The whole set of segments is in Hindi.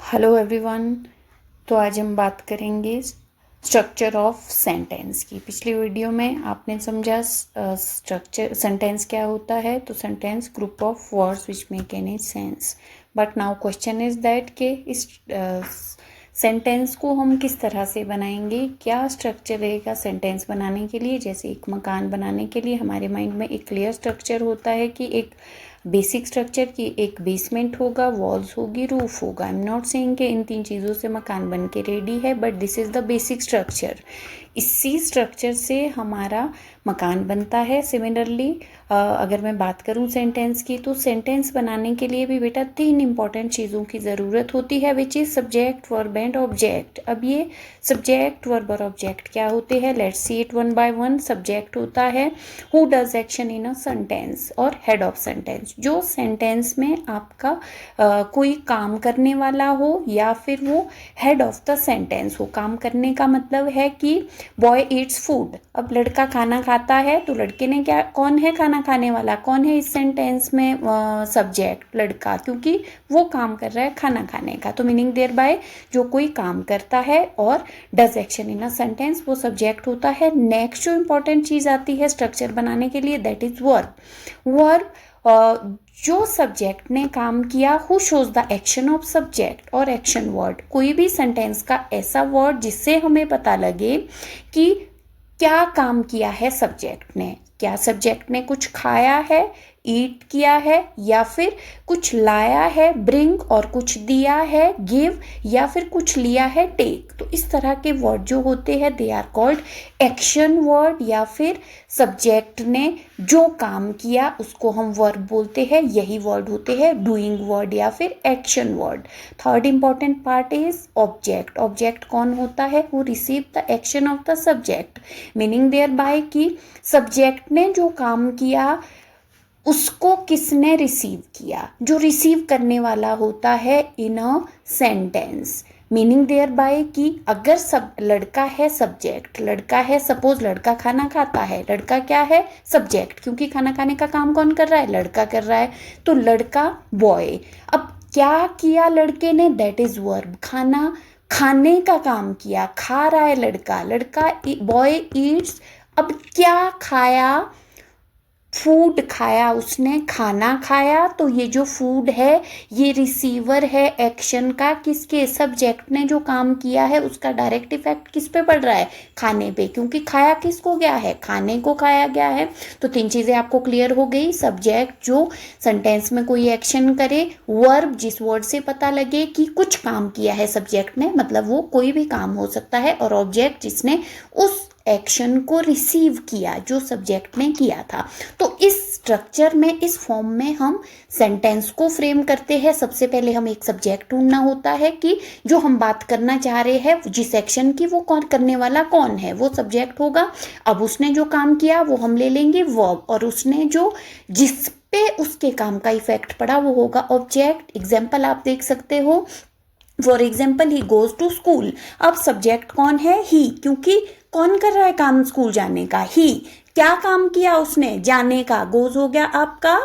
Hello everyone. तो आज हम बात करेंगे स्ट्रक्चर ऑफ सेंटेंस की। पिछली वीडियो में आपने समझा स्ट्रक्चर सेंटेंस क्या होता है। तो sentence group of words which make any sense. But now question is that कि इस सेंटेंस को हम किस तरह से बनाएंगे, क्या स्ट्रक्चर रहेगा सेंटेंस बनाने के लिए। जैसे एक मकान बनाने के लिए हमारे माइंड में एक क्लियर स्ट्रक्चर होता है कि एक बेसिक स्ट्रक्चर की एक बेसमेंट होगा, वॉल्स होगी, रूफ होगा। आई एम नॉट सेइंग कि इन तीन चीज़ों से मकान बन के रेडी है, but this is the basic structure. इसी स्ट्रक्चर से हमारा मकान बनता है। सिमिलरली अगर मैं बात करूं सेंटेंस की, तो सेंटेंस बनाने के लिए भी बेटा तीन इंपॉर्टेंट चीज़ों की ज़रूरत होती है, which is subject, verb and object. अब ये सब्जेक्ट, वर्ब और ऑब्जेक्ट क्या होते हैं, let's see it one by one. Subject होता है who does action in a sentence, और हेड ऑफ सेंटेंस जो सेंटेंस में आपका कोई काम करने वाला हो या फिर वो हेड ऑफ द सेंटेंस हो। काम करने का मतलब है कि बॉय ईट्स फूड। अब लड़का खाना खाता है, तो लड़के ने क्या, कौन है खाना खाने वाला, कौन है इस सेंटेंस में सब्जेक्ट, लड़का, क्योंकि वो काम कर रहा है खाना खाने का। तो मीनिंग देयर बाय जो कोई काम करता है और does action in a sentence, वो सब्जेक्ट होता है। नेक्स्ट जो इंपॉर्टेंट चीज आती है स्ट्रक्चर बनाने के लिए, दैट इज वर्ब। वर्ब जो सब्जेक्ट ने काम किया, who shows the action of subject, और एक्शन वर्ड। कोई भी सेंटेंस का ऐसा वर्ड जिससे हमें पता लगे कि क्या काम किया है सब्जेक्ट ने। क्या सब्जेक्ट ने कुछ खाया है, ईट किया है, या फिर कुछ लाया है, ब्रिंग, और कुछ दिया है, गिव, या फिर कुछ लिया है, टेक। तो इस तरह के वर्ड जो होते हैं they are called action word, या फिर सब्जेक्ट ने जो काम किया उसको हम वर्ब बोलते हैं। यही वर्ड होते हैं डूइंग वर्ड या फिर action word. Third important part is object. Object कौन होता है, who receive the action of the subject, meaning there bye कि सब्जेक्ट ने जो काम किया उसको किसने रिसीव किया, जो रिसीव करने वाला होता है in a sentence. Meaning there bye कि अगर सब लड़का है सब्जेक्ट, लड़का है, सपोज लड़का खाना खाता है, लड़का क्या है, सब्जेक्ट, क्योंकि खाना खाने का काम कौन कर रहा है, लड़का कर रहा है। तो लड़का बॉय। अब क्या किया लड़के ने, दैट इज वर्ब। खाना खाने का काम किया, खा रहा है लड़का, लड़का बॉय ईट्स। अब क्या खाया, फूड खाया, उसने खाना खाया। तो ये जो फूड है ये रिसीवर है एक्शन का, किसके, सब्जेक्ट ने जो काम किया है उसका डायरेक्ट इफेक्ट किस पे पड़ रहा है, खाने पे, क्योंकि खाया किसको गया है, खाने को खाया गया है। तो तीन चीजें आपको क्लियर हो गई। सब्जेक्ट जो सेंटेंस में कोई एक्शन करे, वर्ब जिस वर्ड से पता लगे कि कुछ काम किया है सब्जेक्ट ने, मतलब वो कोई भी काम हो सकता है, और ऑब्जेक्ट जिसने उस एक्शन को रिसीव किया जो सब्जेक्ट ने किया था। तो इस स्ट्रक्चर में, इस फॉर्म में हम सेंटेंस को फ्रेम करते हैं। सबसे पहले हम एक सब्जेक्ट ढूंढना होता है कि जो हम बात करना चाह रहे हैं जिस एक्शन की, वो कौन करने वाला कौन है, वो सब्जेक्ट होगा। अब उसने जो काम किया वो हम ले लेंगे वर्ब, और उसने जो जिस पे उसके काम का इफेक्ट पड़ा वो होगा ऑब्जेक्ट। एग्जाम्पल आप देख सकते हो, for example he goes to school. अब सब्जेक्ट कौन है, ही, क्योंकि कौन कर रहा है काम स्कूल जाने का, ही। क्या काम किया उसने, जाने का, गोज हो गया आपका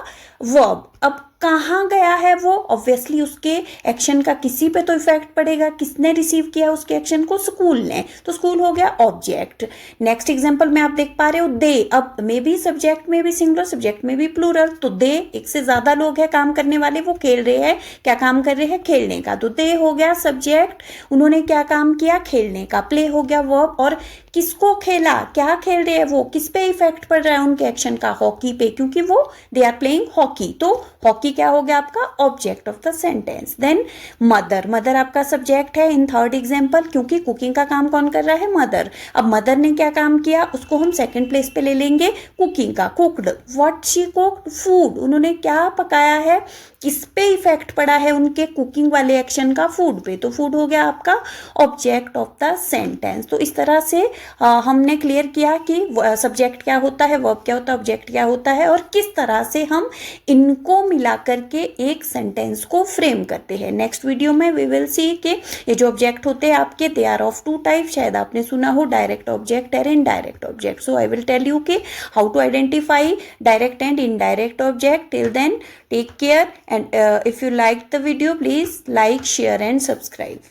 वर्ब। अब कहाँ गया है वो, ऑब्वियसली उसके एक्शन का किसी पे तो इफेक्ट पड़ेगा, किसने रिसीव किया उसके एक्शन को, स्कूल ने, तो स्कूल हो गया ऑब्जेक्ट। नेक्स्ट एग्जांपल में आप देख पा रहे हो दे। अब में भी सब्जेक्ट में भी सिंगुलर, सब्जेक्ट में भी प्लूरल। तो दे, एक से ज्यादा लोग हैं काम करने वाले, वो खेल रहे हैं, क्या काम कर रहे हैं, खेलने का। तो दे हो गया सब्जेक्ट, उन्होंने क्या काम किया, खेलने का। प्ले हो गया वर्ब, और किसको खेला, क्या खेल रहे हैं वो, किस पे इफेक्ट पड़ रहा है उनके एक्शन का, हॉकी पे, क्योंकि वो दे आर प्लेइंग हॉकी। तो हॉकी क्या हो गया आपका object of the sentence. Then mother, mother आपका सब्जेक्ट है इन थर्ड एग्जांपल, क्योंकि कुकिंग का काम कौन कर रहा है, मदर। अब मदर ने क्या काम किया, उसको हम सेकंड प्लेस पे ले लेंगे, कुकिंग का, cooked. What she cooked, food. उन्होंने क्या पकाया है, किस पे इफेक्ट पड़ा है उनके कुकिंग वाले एक्शन का, फूड पे। तो फूड हो गया आपका ऑब्जेक्ट ऑफ द सेंटेंस। तो इस तरह से हमने क्लियर किया कि सब्जेक्ट क्या होता है, वर्ब क्या होता है, ऑब्जेक्ट क्या होता है, और किस तरह से हम इनको मिला करके एक सेंटेंस को फ्रेम करते हैं। नेक्स्ट वीडियो में वी विल सी कि ये जो ऑब्जेक्ट होते हैं आपके, they are of two type, शायद आपने सुना हो, डायरेक्ट ऑब्जेक्ट और indirect object. So I will tell you कि how to identify direct and indirect object. Till then take care, and if you liked the video, please like, share and subscribe.